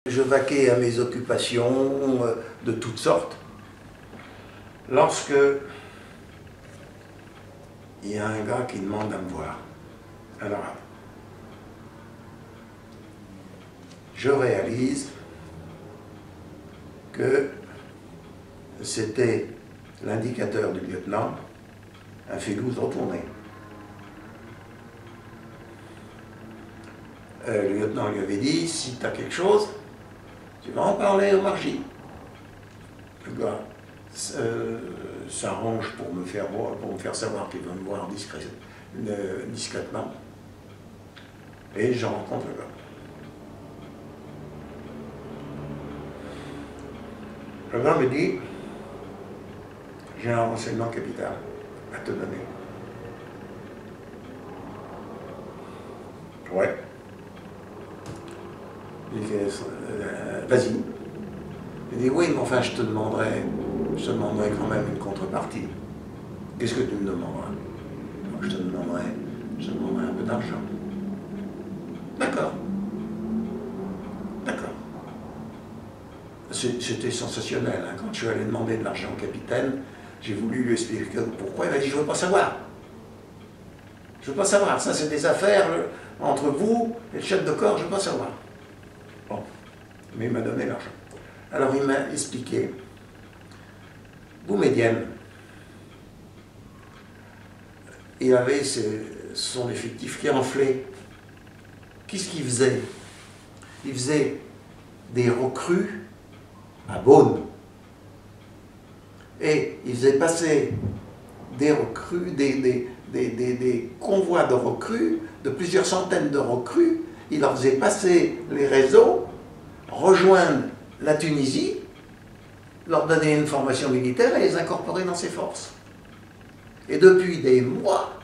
Je vaquais à mes occupations de toutes sortes. Lorsque il y a un gars qui demande à me voir. Alors, je réalise que c'était l'indicateur du lieutenant, un filou retourné. Le lieutenant lui avait dit, si tu as quelque chose, tu vas en parler au margi. Le gars s'arrange pour me faire savoir qu'il veut me voir discrètement. Et je rencontre le gars. Le gars me dit, j'ai un renseignement capital à te donner. Ouais. Il fait, vas-y. Il dit, oui, mais enfin, je te demanderai quand même une contrepartie. Qu'est-ce que tu me demanderas? Je te demanderai un peu d'argent. D'accord. D'accord. C'était sensationnel. Hein. Quand je suis allé demander de l'argent au capitaine, j'ai voulu lui expliquer pourquoi. Il m'a dit, je ne veux pas savoir. Je ne veux pas savoir. Ça, c'est des affaires entre vous et le chef de corps, je ne veux pas savoir. Bon. Mais il m'a donné l'argent. Alors, il m'a expliqué. Boumedienne, il avait son effectif qui enflait. Qu'est-ce qu'il faisait? Il faisait des recrues à Beaune. Et il faisait passer des recrues, des convois de recrues, de plusieurs centaines de recrues. Il leur faisait passer les réseaux, rejoindre la Tunisie, leur donner une formation militaire et les incorporer dans ses forces. Et depuis des mois,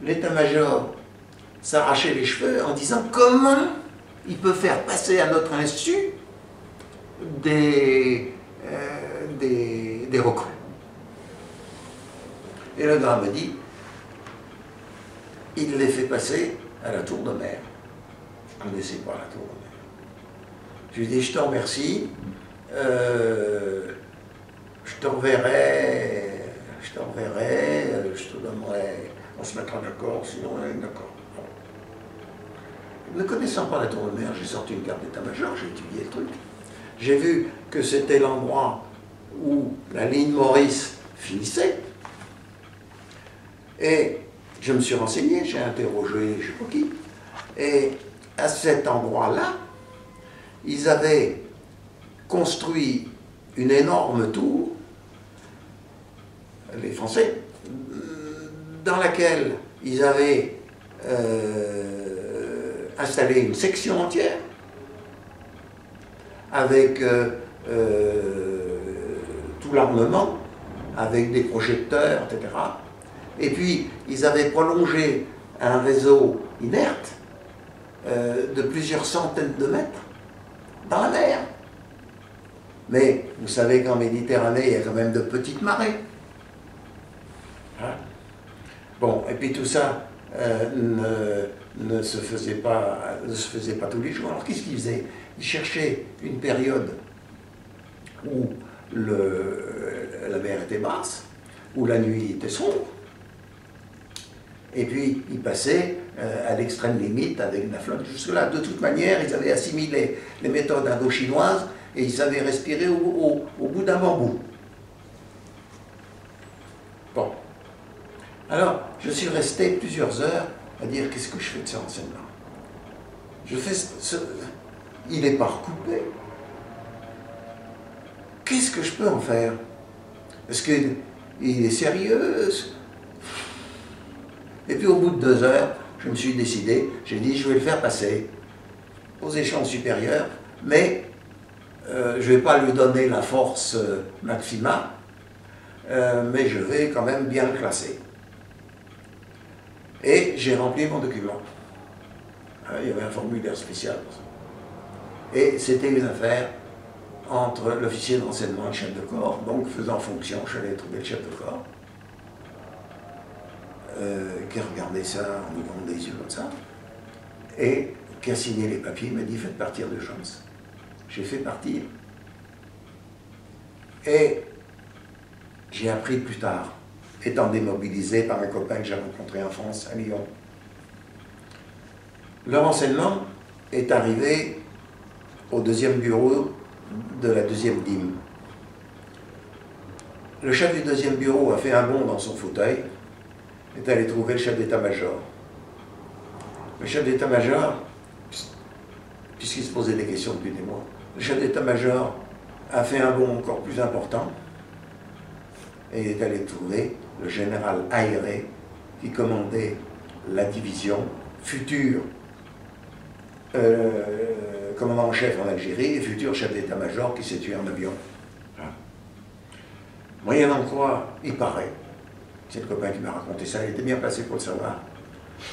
l'état-major s'arrachait les cheveux en disant comment il peut faire passer à notre insu des recrues. Et le gars me dit, il les fait passer à la Tour de Mer. Je ne connaissais pas la Tour de Mer. Je lui dis, je te remercie, je te reverrai, je te donnerai, on se mettra d'accord, sinon on est d'accord. Ne connaissant pas la Tour de Mer, j'ai sorti une carte d'état-major, j'ai étudié le truc. J'ai vu que c'était l'endroit où la ligne Maurice finissait. Et je me suis renseigné, j'ai interrogé je ne sais pas qui. Et à cet endroit-là, ils avaient construit une énorme tour, les Français, dans laquelle ils avaient installé une section entière avec tout l'armement, avec des projecteurs, etc. Et puis, ils avaient prolongé un réseau inerte de plusieurs centaines de mètres dans la mer. Mais vous savez qu'en Méditerranée, il y a quand même de petites marées. Hein? Bon, et puis tout ça ne se faisait pas tous les jours. Alors qu'est-ce qu'ils faisaient? Ils cherchaient une période où la mer était basse, où la nuit était sombre, et puis ils passaient à l'extrême limite avec la flotte. Jusque-là, de toute manière, ils avaient assimilé les méthodes indo-chinoises et ils savaient respirer au bout d'un bambou. Bon. Alors, je suis resté plusieurs heures à dire qu'est-ce que je fais de ce renseignement. Il n'est pas recoupé. Qu'est-ce que je peux en faire? Est-ce qu'il est sérieux? Et puis au bout de 2 heures, je me suis décidé, j'ai dit je vais le faire passer aux échelons supérieurs, mais je ne vais pas lui donner la force maxima, mais je vais quand même bien le classer. Et j'ai rempli mon document. Il y avait un formulaire spécial pour ça. Et c'était une affaire entre l'officier de renseignement et le chef de corps, donc faisant fonction, je suis allé trouver le chef de corps, qui a regardé ça en ouvrant des yeux comme ça, et qui a signé les papiers, il m'a dit faites partir de Jones. j'ai fait partir. Et j'ai appris plus tard, étant démobilisé par un copain que j'ai rencontré en France, à Lyon. Le renseignement est arrivé au deuxième bureau de la deuxième dîme. Le chef du deuxième bureau a fait un bond dans son fauteuil, est allé trouver le chef d'état-major. Le chef d'état-major, puisqu'il se posait des questions depuis des mois, le chef d'état-major a fait un bond encore plus important et est allé trouver le général Aéré qui commandait la division, futur commandant en chef en Algérie et futur chef d'état-major qui s'est tué en avion. Moyennant quoi, il paraît, c'est le copain qui m'a raconté ça, il était bien placé pour le savoir,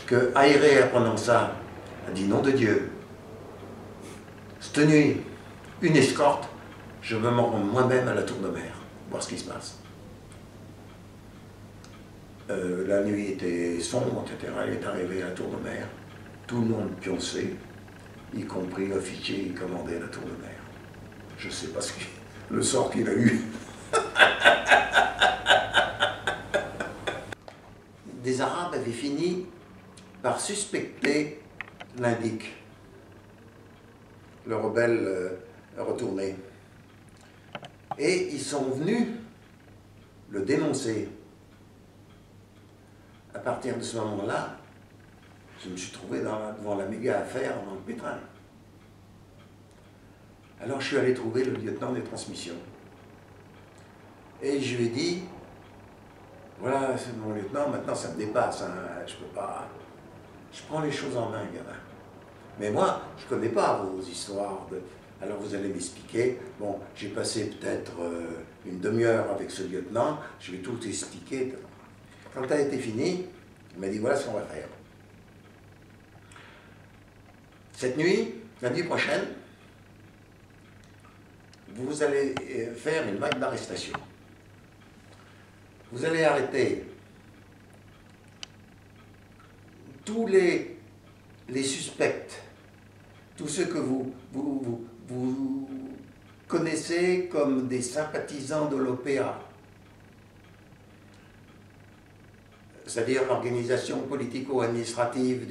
que Aéré, apprenant ça, a dit nom de Dieu, cette nuit, une escorte, je me rends moi-même à la Tour de Mer, voir ce qui se passe. La nuit était sombre, etc. Il est arrivé à la Tour de Mer, tout le monde pionçait, y compris l'officier qui commandait la Tour de Mer. Je ne sais pas le sort qu'il a eu. Des Arabes avaient fini par suspecter l'Indique, le rebelle retourné. Et ils sont venus le dénoncer. À partir de ce moment-là, je me suis trouvé devant la méga affaire dans le pétrin. Alors je suis allé trouver le lieutenant des transmissions. Et je lui ai dit, voilà, c'est mon lieutenant, maintenant ça me dépasse, hein, je peux pas... Je prends les choses en main, gamin. Mais moi, je connais pas vos histoires de... Alors vous allez m'expliquer, bon, j'ai passé peut-être une demi-heure avec ce lieutenant, je vais tout expliquer. Quand ça a été fini, il m'a dit, voilà ce qu'on va faire. Cette nuit, la nuit prochaine, vous allez faire une vague d'arrestation. Vous allez arrêter tous les suspects, tous ceux que vous connaissez comme des sympathisants de l'OPA, c'est-à-dire l'organisation politico-administrative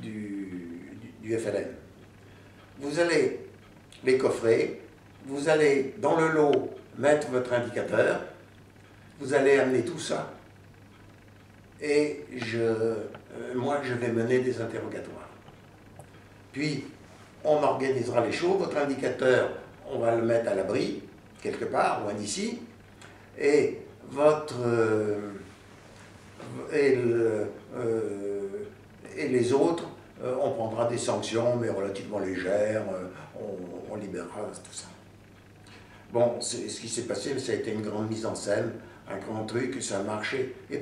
du FLN. Vous allez les coffrer, vous allez dans le lot mettre votre indicateur, vous allez amener tout ça et moi je vais mener des interrogatoires. Puis on organisera les choses, votre indicateur on va le mettre à l'abri, quelque part, loin d'ici, et et les autres, on prendra des sanctions, mais relativement légères, on libérera tout ça. Bon, ce qui s'est passé, ça a été une grande mise en scène, un grand truc, ça a marché. Et